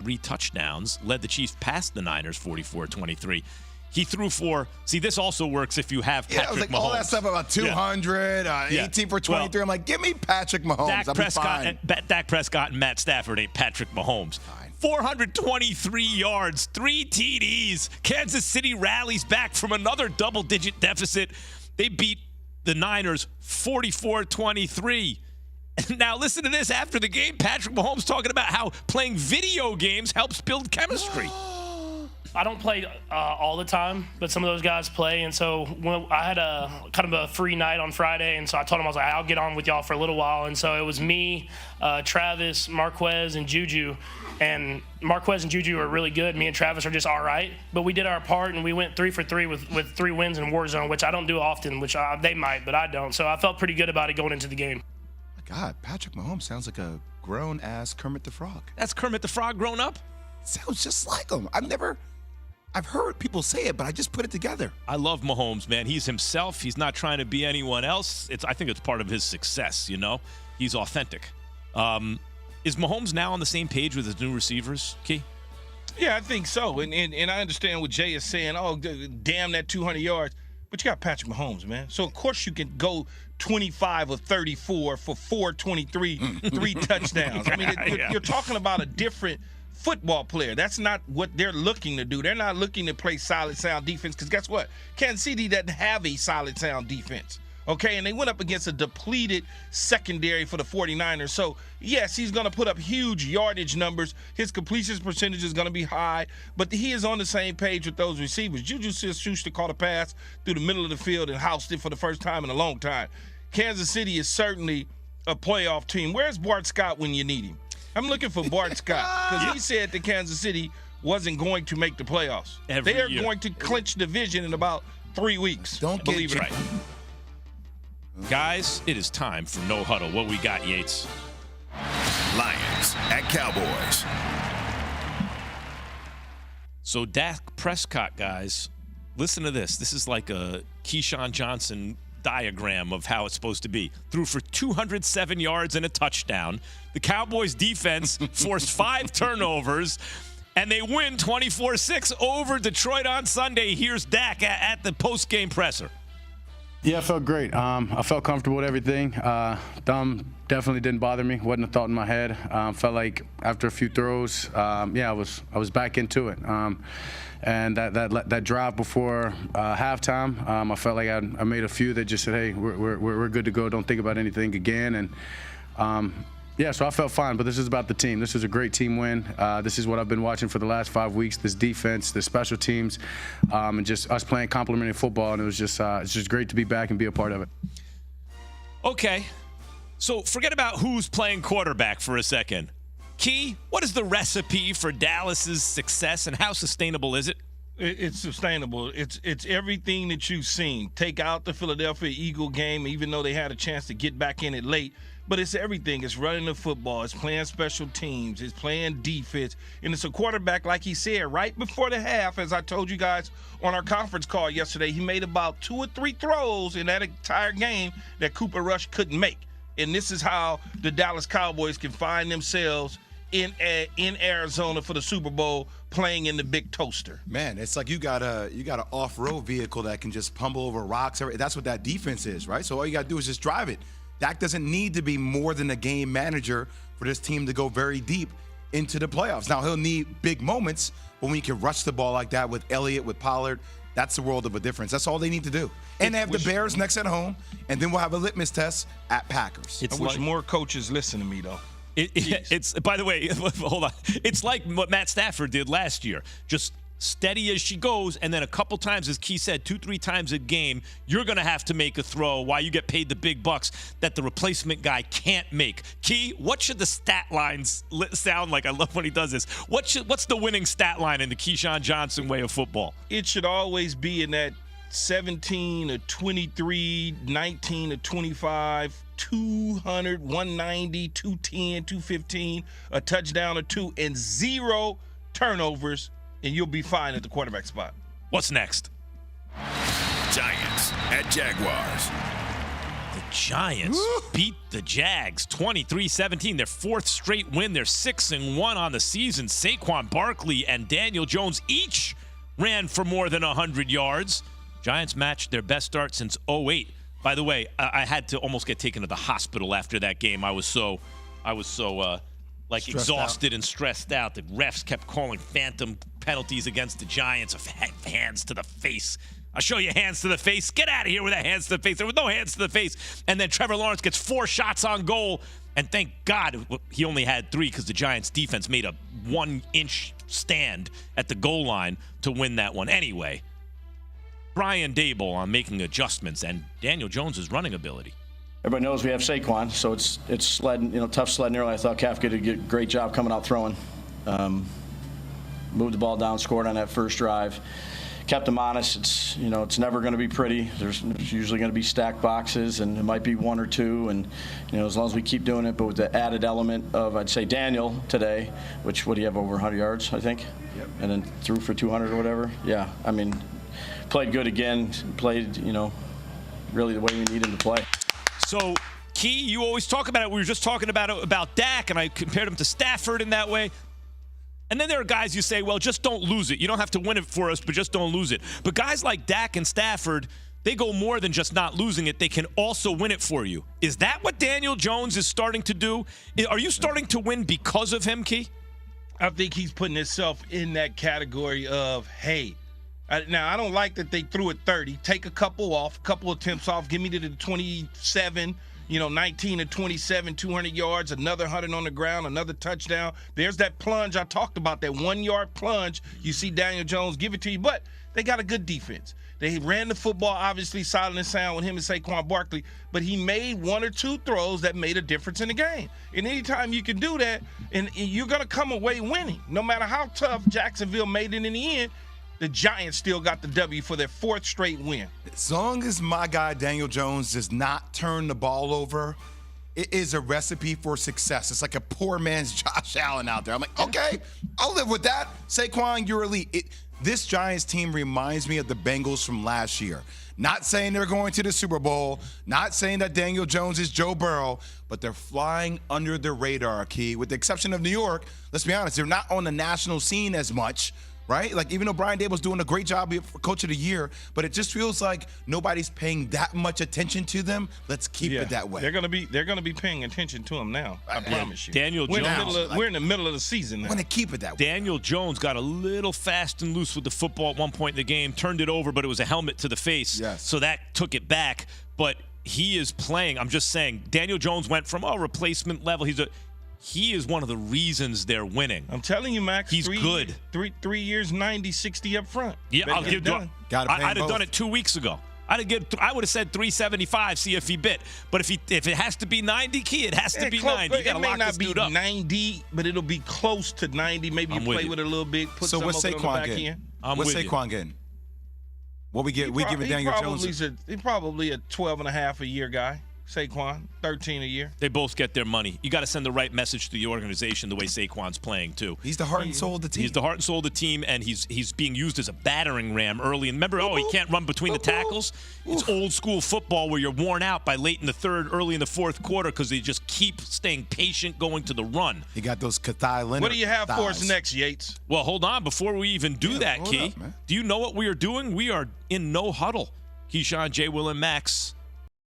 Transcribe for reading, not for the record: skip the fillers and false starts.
3 touchdowns, led the Chiefs past the Niners 44-23. He threw for, see, this also works if you have Patrick I was like, Mahomes. all that stuff about 200, 18 for 23. Well, I'm like, give me Patrick Mahomes. Dak Prescott and Matt Stafford ain't Patrick Mahomes. Fine. 423 yards, 3 TDs. Kansas City rallies back from another double-digit deficit. They beat the Niners 44-23. Now, listen to this. After the game, Patrick Mahomes talking about how playing video games helps build chemistry. I don't play all the time, but some of those guys play. And so when I had a kind of a free night on Friday, and so I told him, I was like, I'll get on with y'all for a little while. And so it was me, Travis, Marquez, and Juju. And Marquez and Juju are really good. Me and Travis are just all right. But we did our part, and we went 3 for 3 with 3 wins in Warzone, which I don't do often, which they might, but I don't. So I felt pretty good about it going into the game. My God, Patrick Mahomes sounds like a grown-ass Kermit the Frog. That's Kermit the Frog grown up? Sounds just like him. I've heard people say it, but I just put it together. I love Mahomes, man. He's himself. He's not trying to be anyone else. I think it's part of his success, you know? He's authentic. Is Mahomes now on the same page with his new receivers, Key? Yeah, I think so. And I understand what Jay is saying. Oh, damn that 200 yards. But you got Patrick Mahomes, man. So, of course, you can go 25 or 34 for 423, 3 touchdowns. I mean, you're talking about a different football player. That's not what they're looking to do. They're not looking to play solid, sound defense because guess what? Kansas City doesn't have a solid, sound defense. Okay, and they went up against a depleted secondary for the 49ers. So, yes, he's going to put up huge yardage numbers. His completion percentage is going to be high, but he is on the same page with those receivers. Juju Smith-Schuster caught a pass through the middle of the field and housed it for the first time in a long time. Kansas City is certainly a playoff team. Where's Bart Scott when you need him? I'm looking for Bart Scott because he said that Kansas City wasn't going to make the playoffs. They are going to clinch the division in about 3 weeks. Don't believe it. Right. Guys, it is time for No Huddle. What we got, Yates? Lions at Cowboys. So Dak Prescott, guys, listen to this. This is like a Keyshawn Johnson diagram of how it's supposed to be. Threw for 207 yards and a touchdown. The Cowboys defense forced 5 turnovers, and they win 24-6 over Detroit on Sunday. Here's Dak at the post-game presser. Yeah, I felt great. I felt comfortable with everything. Thumb definitely didn't bother me. Wasn't a thought in my head. Felt like after a few throws, I was back into it. And that drive before halftime, I felt like I made a few that just said, hey, we're good to go. Don't think about anything again. And so I felt fine, but this is about the team. This is a great team win. This is what I've been watching for the last 5 weeks, this defense, the special teams, and just us playing complementary football, and it was just it's just great to be back and be a part of it. Okay, so forget about who's playing quarterback for a second. Key, what is the recipe for Dallas's success, and how sustainable is it? It's sustainable. It's everything that you've seen. Take out the Philadelphia Eagle game, even though they had a chance to get back in it late. But it's everything. It's running the football. It's playing special teams. It's playing defense. And it's a quarterback, like he said, right before the half, as I told you guys on our conference call yesterday, he made about 2 or 3 throws in that entire game that Cooper Rush couldn't make. And this is how the Dallas Cowboys can find themselves in Arizona for the Super Bowl, playing in the big toaster. Man, it's like you got an off-road vehicle that can just pummel over rocks. That's what that defense is, right? So all you got to do is just drive it. Dak doesn't need to be more than a game manager for this team to go very deep into the playoffs. Now, he'll need big moments, but when you can rush the ball like that with Elliott, with Pollard, that's the world of a difference. That's all they need to do. And they have the Bears next at home, and then we'll have a litmus test at Packers. I wish more coaches listen to me, though. It's by the way, hold on. It's like what Matt Stafford did last year. Just steady as she goes, and then a couple times, as Key said, 2-3 times a game, you're going to have to make a throw while you get paid the big bucks that the replacement guy can't make. Key, what should the stat lines sound like? I love when he does this. What's the winning stat line in the Keyshawn Johnson way of football? It should always be in that 17 to 23, 19 to 25, 200, 190, 210, 215, a touchdown or 2, and 0 turnovers, and you'll be fine at the quarterback spot. What's next? Giants at Jaguars. The Giants beat the Jags 23-17. Their fourth straight win. They're 6-1 on the season. Saquon Barkley and Daniel Jones each ran for more than 100 yards. Giants matched their best start since 2008. By the way, I had to almost get taken to the hospital after that game. I was so exhausted and stressed out. The refs kept calling phantom penalties against the Giants of hands to the face. I'll show you hands to the face. Get out of here with that hands to the face. There was no hands to the face. And then Trevor Lawrence gets 4 shots on goal. And thank God he only had 3 because the Giants defense made a 1-inch stand at the goal line to win that one. Anyway, Brian Daboll on making adjustments and Daniel Jones' running ability. Everybody knows we have Saquon, so it's sledding, tough sledding early. I thought Kafka did a great job coming out throwing. Moved the ball down, scored on that first drive. Kept them honest. It's never going to be pretty. There's usually going to be stacked boxes, and it might be 1 or 2. And as long as we keep doing it, but with the added element of, I'd say, Daniel today, which what do you have, over 100 yards, I think? Yep. And then threw for 200 or whatever. Yeah, I mean, played good again. Played, really the way we need him to play. So, Key, you always talk about it. We were just talking about Dak, and I compared him to Stafford in that way. And then there are guys you say, well, just don't lose it. You don't have to win it for us, but just don't lose it. But guys like Dak and Stafford, they go more than just not losing it. They can also win it for you. Is that what Daniel Jones is starting to do? Are you starting to win because of him, Key? I think he's putting himself in that category of, hey, now I don't like that they threw it 30. Take a couple off, a couple attempts off. Give me to the 27. 19 to 27, 200 yards, another 100 on the ground, another touchdown. There's that plunge I talked about, that 1-yard plunge. You see Daniel Jones give it to you, but they got a good defense. They ran the football, obviously, solid and sound with him and Saquon Barkley, but he made 1 or 2 throws that made a difference in the game. And anytime you can do that, and you're going to come away winning. No matter how tough Jacksonville made it in the end, the Giants still got the W for their 4th straight win. As long as my guy Daniel Jones does not turn the ball over, it is a recipe for success. It's like a poor man's Josh Allen out there. I'm like, okay, I'll live with that. Saquon, you're elite. This Giants team reminds me of the Bengals from last year. Not saying they're going to the Super Bowl, not saying that Daniel Jones is Joe Burrow, but they're flying under the radar, Key. With the exception of New York, let's be honest, they're not on the national scene as much. Right? Like, even though Brian Daboll's doing a great job for Coach of the Year, but it just feels like nobody's paying that much attention to them. Let's keep it that way. They're gonna be paying attention to him now. I promise you. Daniel Jones. We're in the middle of the season now. I'm gonna keep it that way. Daniel Jones got a little fast and loose with the football at one point in the game, turned it over, but it was a helmet to the face. Yes. So that took it back. But he is playing. I'm just saying, Daniel Jones went from replacement level. He is one of the reasons they're winning. I'm telling you, Max. He's good. 3 years, 90, 60 up front. Yeah, I'll give done. I'd have done it 2 weeks ago. I would have said 375, see if he bit. But if it has to be 90, Key, it has to be 90. You got to lock this dude up. It may not be 90, but it'll be close to 90. Maybe you play with it a little bit, put some what's up on the back end. What's Saquon getting? What we give Daniel Jones? He's probably a 12.5 a year guy. Saquon, 13 a year. They both get their money. You got to send the right message to the organization the way Saquon's playing, too. He's the heart and soul of the team. He's the heart and soul of the team, and he's being used as a battering ram early. And remember, he can't run between the tackles. It's old school football where you're worn out by late in the third, early in the fourth quarter because they just keep staying patient going to the run. He got those Kathai Leonard What do you have thighs. for us next, Yates? Well, hold on. Before we even do that, Key, do you know what we are doing? We are in no huddle. Keyshawn, J. Will, and Max.